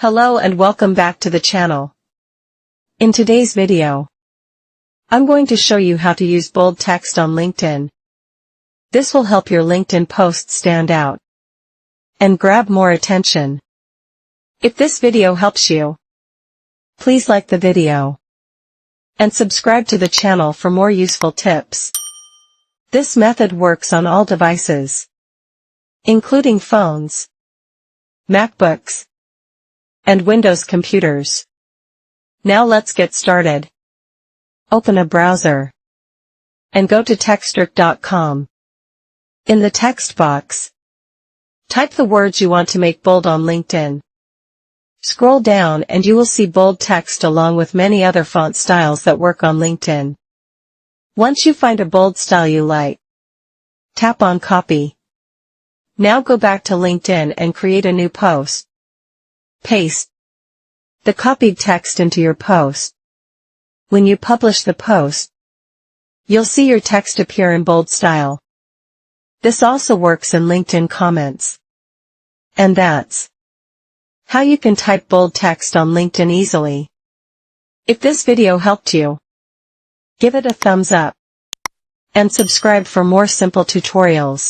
Hello and welcome back to the channel. In today's video, I'm going to show you how to use bold text on LinkedIn. This will help your LinkedIn posts stand out and grab more attention. If this video helps you, please like the video and subscribe to the channel for more useful tips. This method works on all devices, including phones, MacBooks, and Windows computers. Now let's get started. Open a browser and go to Textstrict.com. In the text box, type the words you want to make bold on LinkedIn. Scroll down and you will see bold text along with many other font styles that work on LinkedIn. Once you find a bold style you like, tap on Copy. Now go back to LinkedIn and create a new post. Paste the copied text into your post. When you publish the post, you'll see your text appear in bold style. This also works in LinkedIn comments. And that's how you can type bold text on LinkedIn easily. If this video helped you, give it a thumbs up and subscribe for more simple tutorials.